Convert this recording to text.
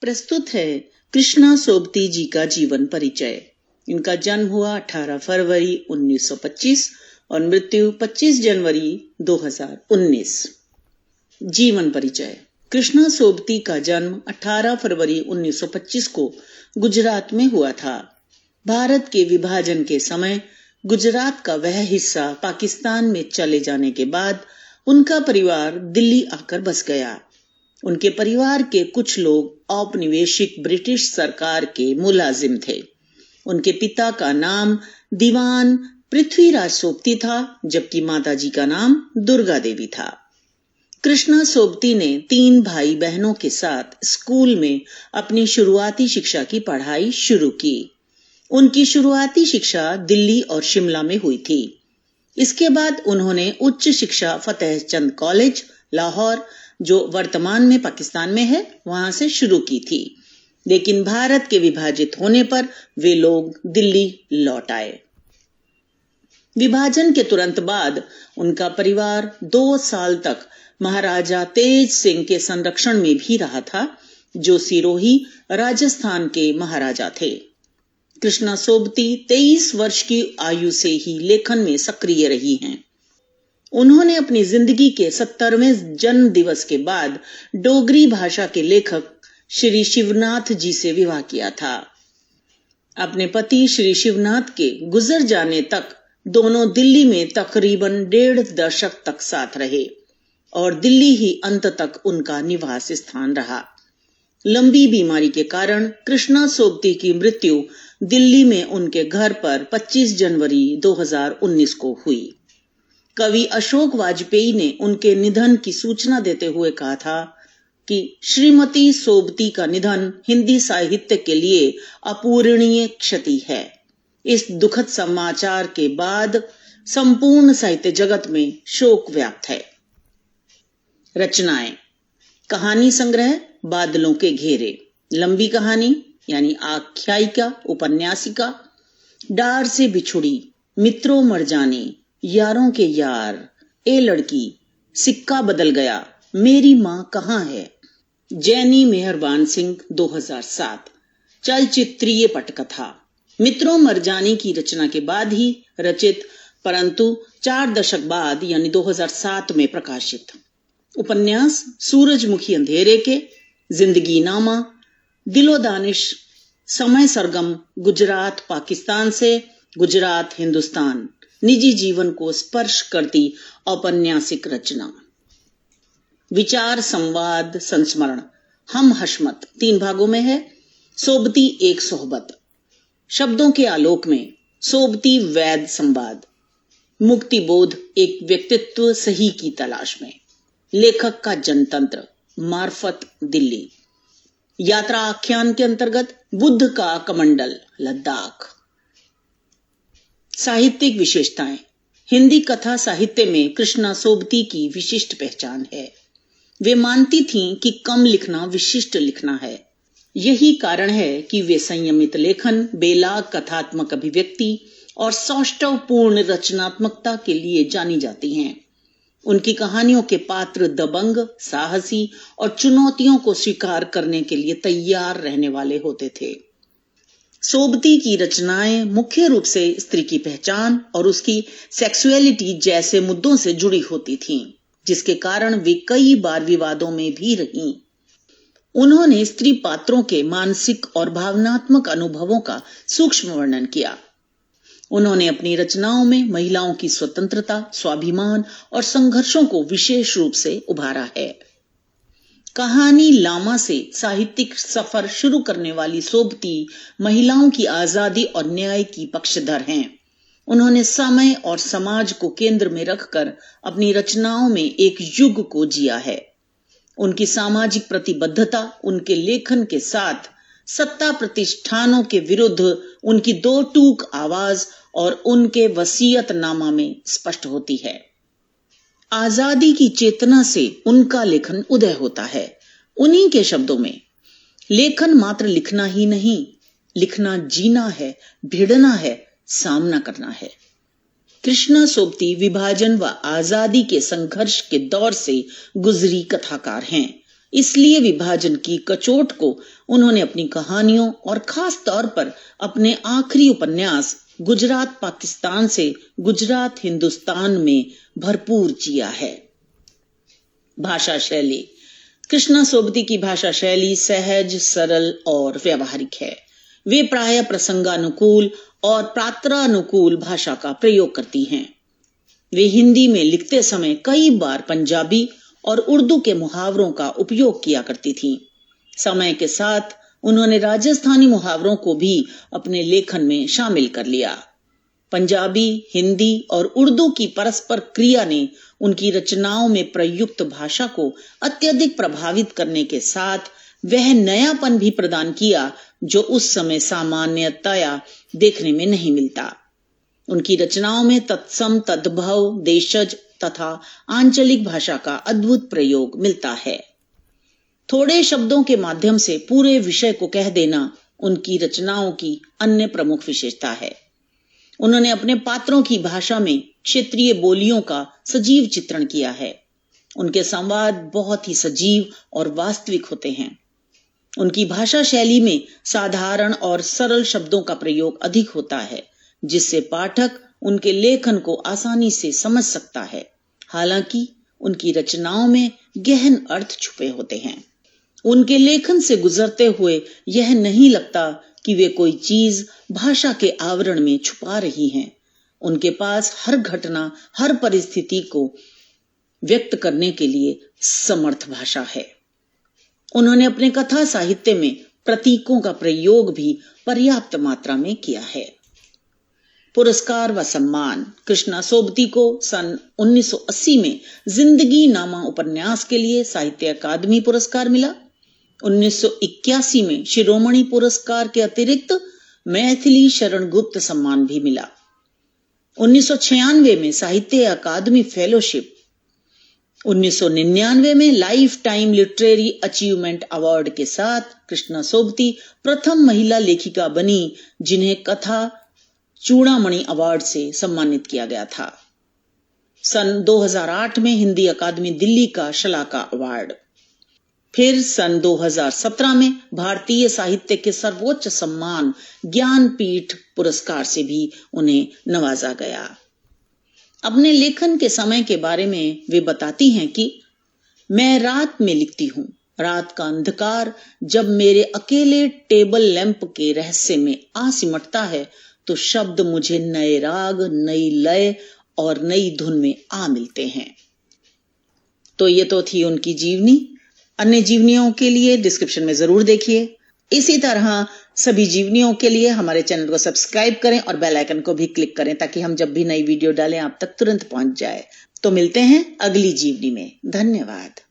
प्रस्तुत है कृष्णा सोबती जी का जीवन परिचय। इनका जन्म हुआ 18 फरवरी 1925 और मृत्यु 25 जनवरी 2019। जीवन परिचय। कृष्णा सोबती का जन्म 18 फरवरी 1925 को गुजरात में हुआ था। भारत के विभाजन के समय गुजरात का वह हिस्सा पाकिस्तान में चले जाने के बाद उनका परिवार दिल्ली आकर बस गया। उनके परिवार के कुछ लोग औपनिवेशिक ब्रिटिश सरकार के मुलाजिम थे। उनके पिता का नाम दीवान पृथ्वीराज सोबती था, जबकि माताजी का नाम दुर्गा देवी था। कृष्णा सोबती ने 3 भाई बहनों के साथ स्कूल में अपनी शुरुआती शिक्षा की पढ़ाई शुरू की। उनकी शुरुआती शिक्षा दिल्ली और शिमला में हुई थी। इसके बाद उन्होंने उच्च शिक्षा फतेहचंद कॉलेज लाहौर, जो वर्तमान में पाकिस्तान में है, वहां से शुरू की थी। लेकिन भारत के विभाजित होने पर वे लोग दिल्ली लौट आए। विभाजन के तुरंत बाद उनका परिवार 2 साल तक महाराजा तेज सिंह के संरक्षण में भी रहा था, जो सिरोही राजस्थान के महाराजा थे। कृष्णा सोबती 23 वर्ष की आयु से ही लेखन में सक्रिय रही हैं। उन्होंने अपनी जिंदगी के 70वें जन्म दिवस के बाद डोगरी भाषा के लेखक श्री शिवनाथ जी से विवाह किया था। अपने पति श्री शिवनाथ के गुजर जाने तक दोनों दिल्ली में तकरीबन 1.5 दशक तक साथ रहे और दिल्ली ही अंत तक उनका निवास स्थान रहा। लंबी बीमारी के कारण कृष्णा सोबती की मृत्यु दिल्ली में उनके घर पर 25 जनवरी 2019 को हुई। कवि अशोक वाजपेयी ने उनके निधन की सूचना देते हुए कहा था कि श्रीमती सोबती का निधन हिंदी साहित्य के लिए अपूरणीय क्षति है। इस दुखद समाचार के बाद संपूर्ण साहित्य जगत में शोक व्याप्त है। रचनाएं। कहानी संग्रह बादलों के घेरे, लंबी कहानी यानी आख्यायिका उपन्यासिका, डार से बिछुड़ी, मित्रों मर जाने, यारों के यार, ए लड़की, सिक्का बदल गया, मेरी मां कहां है। जैनी मेहरबान सिंह 2007। चलचित्रीय पटकथा। मित्रों मर जाने की रचना के बाद ही रचित, परंतु 4 दशक बाद यानी 2007 में प्रकाशित उपन्यास सूरजमुखी अंधेरे के, जिंदगी नामा, दिलो दानिश, समय सरगम, गुजरात पाकिस्तान से गुजरात हिंदुस्तान, निजी जीवन को स्पर्श करती औपन्यासिक रचना। विचार संवाद संस्मरण। हम हशमत 3 भागों में है। सोबती एक सोहबत, शब्दों के आलोक में, सोबती वैद संवाद, मुक्ति बोध एक व्यक्तित्व सही की तलाश में, लेखक का जनतंत्र, मार्फत दिल्ली, यात्रा आख्यान के अंतर्गत बुद्ध का कमंडल, लद्दाख। साहित्यिक विशेषताएं। हिंदी कथा साहित्य में कृष्णा सोबती की विशिष्ट पहचान है। वे मानती थीं कि कम लिखना विशिष्ट लिखना है। यही कारण है कि वे संयमित लेखन, बेलाग कथात्मक अभिव्यक्ति और सौष्ठवपूर्ण रचनात्मकता के लिए जानी जाती हैं। उनकी कहानियों के पात्र दबंग, साहसी और चुनौतियों को स्वीकार करने के लिए तैयार रहने वाले होते थे। सोबती की रचनाएं मुख्य रूप से स्त्री की पहचान और उसकी सेक्सुअलिटी जैसे मुद्दों से जुड़ी होती थीं, जिसके कारण वे कई बार विवादों में भी रहीं। उन्होंने स्त्री पात्रों के मानसिक और भावनात्मक अनुभवों का सूक्ष्म वर्णन किया। उन्होंने अपनी रचनाओं में महिलाओं की स्वतंत्रता, स्वाभिमान और संघर्षों को विशेष रूप से उभारा है। कहानी लामा से साहित्यिक सफर शुरू करने वाली सोबती महिलाओं की आजादी और न्याय की पक्षधर हैं। उन्होंने समय और समाज को केंद्र में रखकर अपनी रचनाओं में एक युग को जिया है। उनकी सामाजिक प्रतिबद्धता उनके लेखन के साथ सत्ता प्रतिष्ठानों के विरुद्ध उनकी 2 टूक आवाज और उनके वसीयतनामा में स्पष्ट होती है। आजादी की चेतना से उनका लेखन उदय होता है। उन्हीं के शब्दों में, लेखन मात्र लिखना ही नहीं, लिखना जीना है, भिड़ना है, सामना करना है। कृष्णा सोबती विभाजन व आजादी के संघर्ष के दौर से गुजरी कथाकार हैं। इसलिए विभाजन की कचोट को उन्होंने अपनी कहानियों और खास तौर पर अपने आखिरी उपन्यास गुजरात पाकिस्तान से गुजरात हिंदुस्तान में भरपूर जिया है। भाषा शैली। कृष्णा सोबती की भाषा शैली सहज, सरल और व्यवहारिक है। वे प्रायः प्रसंगानुकूल और पात्रानुकूल भाषा का प्रयोग करती हैं। वे हिंदी में लिखते समय कई बार पंजाबी और उर्दू के मुहावरों का उपयोग किया करती थीं। समय के साथ उन्होंने राजस्थानी मुहावरों को भी अपने लेखन में शामिल कर लिया। पंजाबी, हिंदी और उर्दू की परस्पर क्रिया ने उनकी रचनाओं में प्रयुक्त भाषा को अत्यधिक प्रभावित करने के साथ वह नयापन भी प्रदान किया जो उस समय सामान्यतया देखने में नहीं मिलता। उनकी रचनाओं में तत्सम, तद्भव, देशज तथा आंचलिक भाषा का अद्भुत प्रयोग मिलता है। थोड़े शब्दों के माध्यम से पूरे विषय को कह देना उनकी रचनाओं की अन्य प्रमुख विशेषता है। उन्होंने अपने पात्रों की भाषा में क्षेत्रीय बोलियों का सजीव चित्रण किया है। उनके संवाद बहुत ही सजीव और वास्तविक होते हैं। उनकी भाषा शैली में साधारण और सरल शब्दों का प्रयोग अधिक होता है, जिससे पाठक उनके लेखन को आसानी से समझ सकता है। हालांकि उनकी रचनाओं में गहन अर्थ छुपे होते हैं। उनके लेखन से गुजरते हुए यह नहीं लगता कि वे कोई चीज भाषा के आवरण में छुपा रही हैं। उनके पास हर घटना, हर परिस्थिति को व्यक्त करने के लिए समर्थ भाषा है। उन्होंने अपने कथा साहित्य में प्रतीकों का प्रयोग भी पर्याप्त मात्रा में किया है। पुरस्कार व सम्मान। कृष्णा सोबती को सन 1980 में जिंदगी नामा उपन्यास के लिए साहित्य अकादमी पुरस्कार मिला। 1981 में शिरोमणि पुरस्कार के अतिरिक्त मैथिली शरण गुप्त सम्मान भी मिला। 1996 में साहित्य अकादमी फेलोशिप, 1999 में life time literary achievement award के साथ कृष्णा सोबती प्रथम महिला लेखिका बनी जिन्हें कथा चूड़ामणि अवार्ड से सम्मानित किया गया था। सन 2008 में हिंदी अकादमी दिल्ली का शलाका अवार्ड। फिर सन 2017 में भारतीय साहित्य के सर्वोच्च सम्मान ज्ञानपीठ पुरस्कार से भी उन्हें नवाजा गया। अपने लेखन के समय के बारे में वे बताती हैं कि मैं रात में लिखती हूँ। रात का अंधकार जब मेरे अकेले टेबल लैंप के रहस्य में आ सिमटता है तो शब्द मुझे नए राग, नई लय और नई धुन में आ मिलते हैं। तो ये तो थी उनकी जीवनी। अन्य जीवनियों के लिए डिस्क्रिप्शन में जरूर देखिए। इसी तरह सभी जीवनियों के लिए हमारे चैनल को सब्सक्राइब करें और बेल आइकन को भी क्लिक करें ताकि हम जब भी नई वीडियो डालें आप तक तुरंत पहुंच जाए। तो मिलते हैं अगली जीवनी में। धन्यवाद।